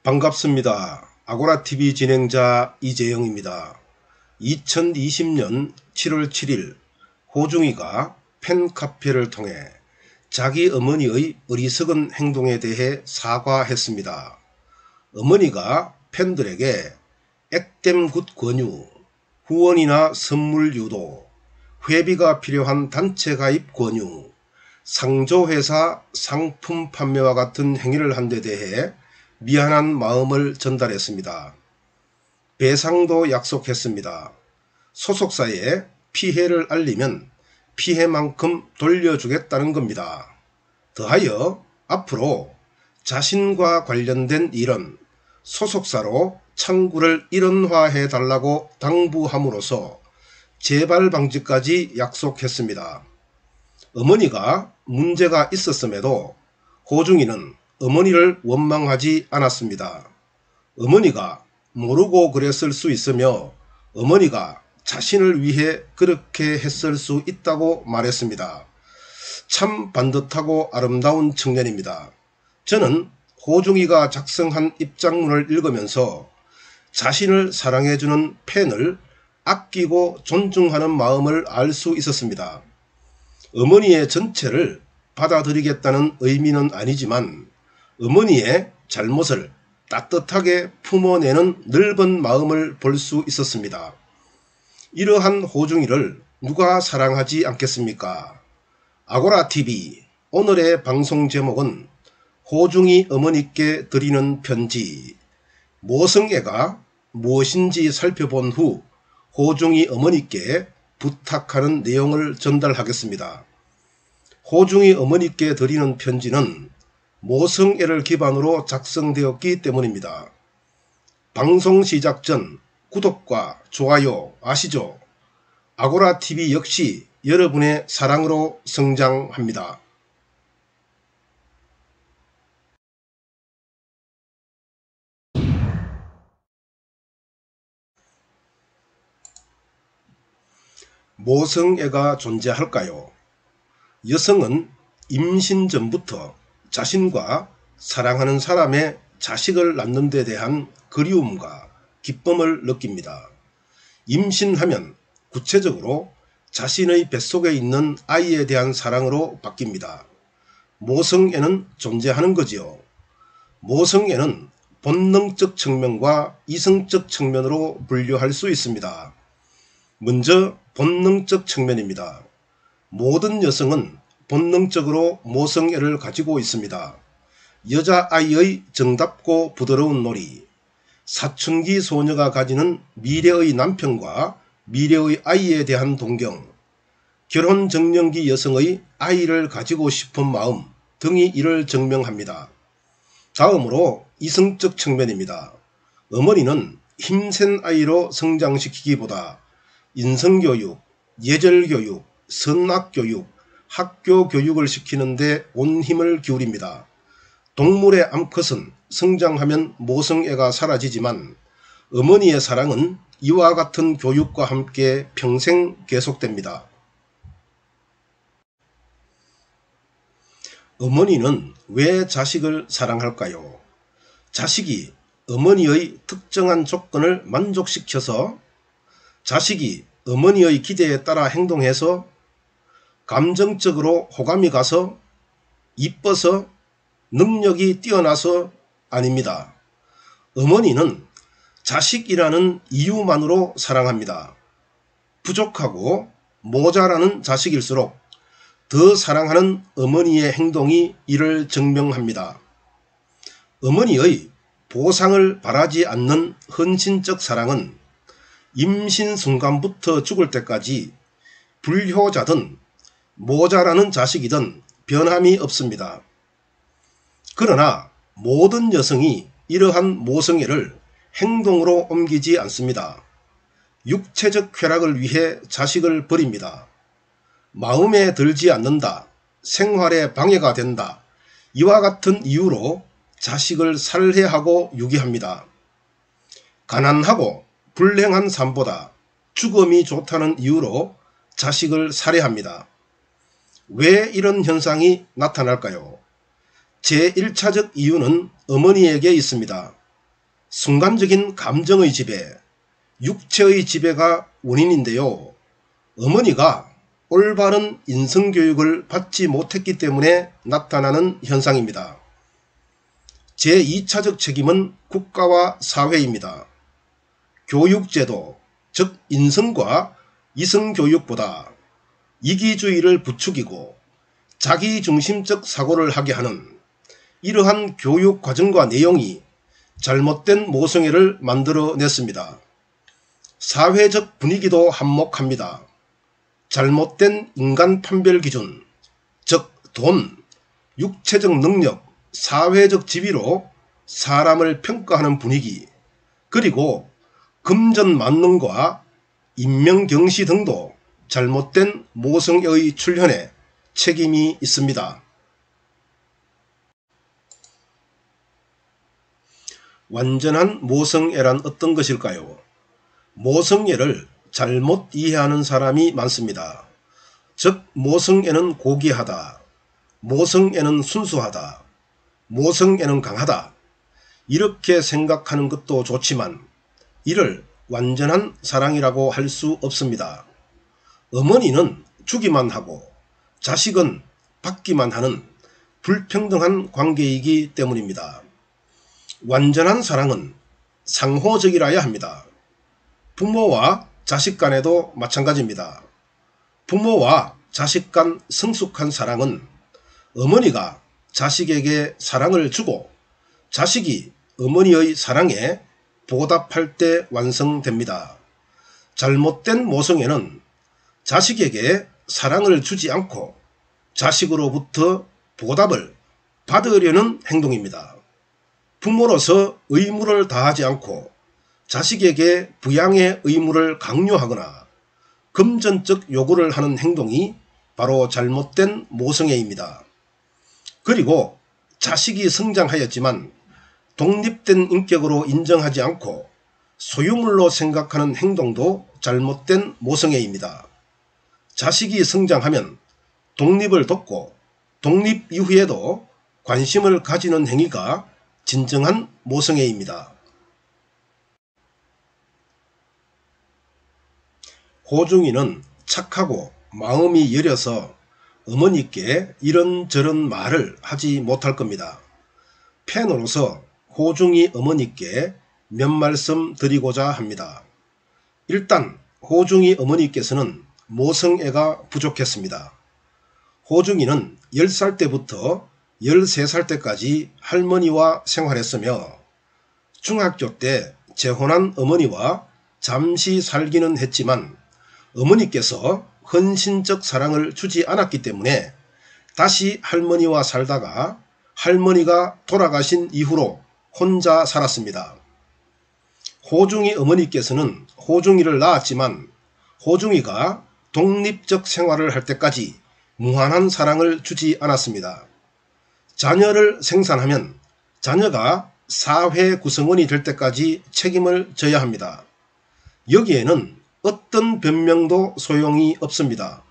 반갑습니다. 아고라TV 진행자 이재영입니다. 2020년 7월 7일 호중이가 팬카페를 통해 자기 어머니의 어리석은 행동에 대해 사과했습니다. 어머니가 팬들에게 액땜굿 권유, 후원이나 선물 유도, 회비가 필요한 단체 가입 권유, 상조회사 상품 판매와 같은 행위를 한 데 대해 미안한 마음을 전달했습니다. 배상도 약속했습니다. 소속사에 피해를 알리면 피해만큼 돌려주겠다는 겁니다. 더하여 앞으로 자신과 관련된 일은 소속사로 창구를 일원화해 달라고 당부함으로써 재발 방지까지 약속했습니다. 어머니가 문제가 있었음에도 호중이는 어머니를 원망하지 않았습니다. 어머니가 모르고 그랬을 수 있으며 어머니가 자신을 위해 그렇게 했을 수 있다고 말했습니다. 참 반듯하고 아름다운 청년입니다. 저는 호중이가 작성한 입장문을 읽으면서 자신을 사랑해주는 팬을 아끼고 존중하는 마음을 알 수 있었습니다. 어머니의 전체를 받아들이겠다는 의미는 아니지만 어머니의 잘못을 따뜻하게 품어내는 넓은 마음을 볼 수 있었습니다. 이러한 호중이를 누가 사랑하지 않겠습니까? 아고라TV 오늘의 방송 제목은 호중이 어머니께 드리는 편지, 모성애가 무엇인지 살펴본 후 호중이 어머니께 부탁하는 내용을 전달하겠습니다. 호중이 어머니께 드리는 편지는 모성애를 기반으로 작성되었기 때문입니다. 방송 시작 전 구독과 좋아요 아시죠? 아고라TV 역시 여러분의 사랑으로 성장합니다. 모성애가 존재할까요? 여성은 임신 전부터 자신과 사랑하는 사람의 자식을 낳는 데 대한 그리움과 기쁨을 느낍니다. 임신하면 구체적으로 자신의 뱃속에 있는 아이에 대한 사랑으로 바뀝니다. 모성애는 존재하는 거지요. 모성애는 본능적 측면과 이성적 측면으로 분류할 수 있습니다. 먼저 본능적 측면입니다. 모든 여성은 본능적으로 모성애를 가지고 있습니다. 여자아이의 정답고 부드러운 놀이, 사춘기 소녀가 가지는 미래의 남편과 미래의 아이에 대한 동경, 결혼 정년기 여성의 아이를 가지고 싶은 마음 등이 이를 증명합니다. 다음으로 이성적 측면입니다. 어머니는 힘센 아이로 성장시키기보다 인성교육, 예절교육, 선악교육, 학교교육을 시키는데 온 힘을 기울입니다. 동물의 암컷은 성장하면 모성애가 사라지지만 어머니의 사랑은 이와 같은 교육과 함께 평생 계속됩니다. 어머니는 왜 자식을 사랑할까요? 자식이 어머니의 특정한 조건을 만족시켜서, 자식이 어머니의 기대에 따라 행동해서, 감정적으로 호감이 가서, 이뻐서, 능력이 뛰어나서 아닙니다. 어머니는 자식이라는 이유만으로 사랑합니다. 부족하고 모자라는 자식일수록 더 사랑하는 어머니의 행동이 이를 증명합니다. 어머니의 보상을 바라지 않는 헌신적 사랑은 임신 순간부터 죽을 때까지 불효자든 모자라는 자식이든 변함이 없습니다. 그러나 모든 여성이 이러한 모성애를 행동으로 옮기지 않습니다. 육체적 쾌락을 위해 자식을 버립니다. 마음에 들지 않는다, 생활에 방해가 된다, 이와 같은 이유로 자식을 살해하고 유기합니다. 가난하고 불행한 삶보다 죽음이 좋다는 이유로 자식을 살해합니다. 왜 이런 현상이 나타날까요? 제1차적 이유는 어머니에게 있습니다. 순간적인 감정의 지배, 육체의 지배가 원인인데요. 어머니가 올바른 인성교육을 받지 못했기 때문에 나타나는 현상입니다. 제2차적 책임은 국가와 사회입니다. 교육제도, 즉 인성과 이성교육보다 이기주의를 부추기고 자기중심적 사고를 하게 하는 이러한 교육 과정과 내용이 잘못된 모성애를 만들어냈습니다. 사회적 분위기도 한몫합니다. 잘못된 인간 판별 기준, 즉 돈, 육체적 능력, 사회적 지위로 사람을 평가하는 분위기, 그리고 금전 만능과 인명경시 등도 잘못된 모성애의 출현에 책임이 있습니다. 완전한 모성애란 어떤 것일까요? 모성애를 잘못 이해하는 사람이 많습니다. 즉 모성애는 고귀하다, 모성애는 순수하다, 모성애는 강하다, 이렇게 생각하는 것도 좋지만 이를 완전한 사랑이라고 할 수 없습니다. 어머니는 주기만 하고 자식은 받기만 하는 불평등한 관계이기 때문입니다. 완전한 사랑은 상호적이라야 합니다. 부모와 자식 간에도 마찬가지입니다. 부모와 자식 간 성숙한 사랑은 어머니가 자식에게 사랑을 주고 자식이 어머니의 사랑에 보답할 때 완성됩니다. 잘못된 모성애는 자식에게 사랑을 주지 않고 자식으로부터 보답을 받으려는 행동입니다. 부모로서 의무를 다하지 않고 자식에게 부양의 의무를 강요하거나 금전적 요구를 하는 행동이 바로 잘못된 모성애입니다. 그리고 자식이 성장하였지만 독립된 인격으로 인정하지 않고 소유물로 생각하는 행동도 잘못된 모성애입니다. 자식이 성장하면 독립을 돕고 독립 이후에도 관심을 가지는 행위가 진정한 모성애입니다. 호중이는 착하고 마음이 여려서 어머니께 이런저런 말을 하지 못할 겁니다. 팬으로서 호중이 어머니께 몇 말씀 드리고자 합니다. 일단 호중이 어머니께서는 모성애가 부족했습니다. 호중이는 10살 때부터 13살 때까지 할머니와 생활했으며 중학교 때 재혼한 어머니와 잠시 살기는 했지만 어머니께서 헌신적 사랑을 주지 않았기 때문에 다시 할머니와 살다가 할머니가 돌아가신 이후로 혼자 살았습니다. 호중이 어머니께서는 호중이를 낳았지만 호중이가 독립적 생활을 할 때까지 무한한 사랑을 주지 않았습니다. 자녀를 생산하면 자녀가 사회 구성원이 될 때까지 책임을 져야 합니다. 여기에는 어떤 변명도 소용이 없습니다.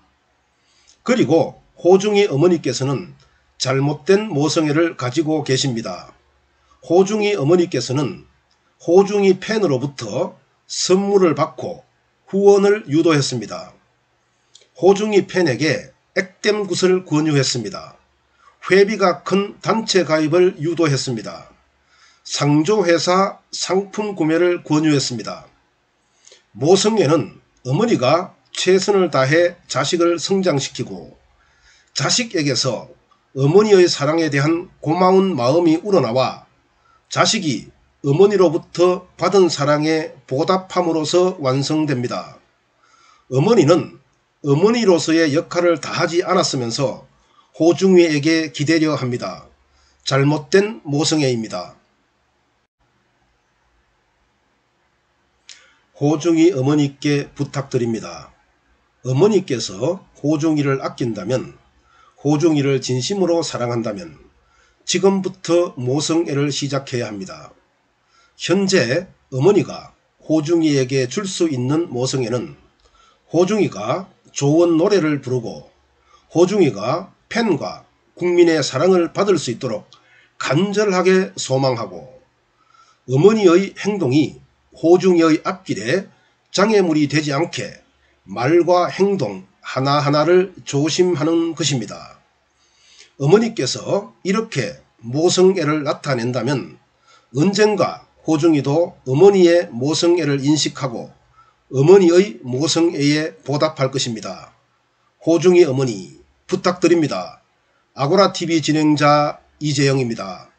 그리고 호중이 어머니께서는 잘못된 모성애를 가지고 계십니다. 호중이 어머니께서는 호중이 팬으로부터 선물을 받고 후원을 유도했습니다. 호중이 팬에게 액땜 굿을 권유했습니다. 회비가 큰 단체 가입을 유도했습니다. 상조회사 상품 구매를 권유했습니다. 모성애는 어머니가 최선을 다해 자식을 성장시키고 자식에게서 어머니의 사랑에 대한 고마운 마음이 우러나와 자식이 어머니로부터 받은 사랑에 보답함으로써 완성됩니다. 어머니는 어머니로서의 역할을 다하지 않았으면서 호중이에게 기대려 합니다. 잘못된 모성애입니다. 호중이 어머니께 부탁드립니다. 어머니께서 호중이를 아낀다면, 호중이를 진심으로 사랑한다면 지금부터 모성애를 시작해야 합니다. 현재 어머니가 호중이에게 줄 수 있는 모성애는 호중이가 좋은 노래를 부르고 호중이가 팬과 국민의 사랑을 받을 수 있도록 간절하게 소망하고 어머니의 행동이 호중이의 앞길에 장애물이 되지 않게 말과 행동 하나하나를 조심하는 것입니다. 어머니께서 이렇게 모성애를 나타낸다면 언젠가 호중이도 어머니의 모성애를 인식하고 어머니의 모성애에 보답할 것입니다. 호중이 어머니 부탁드립니다. 아고라TV 진행자 이재영입니다.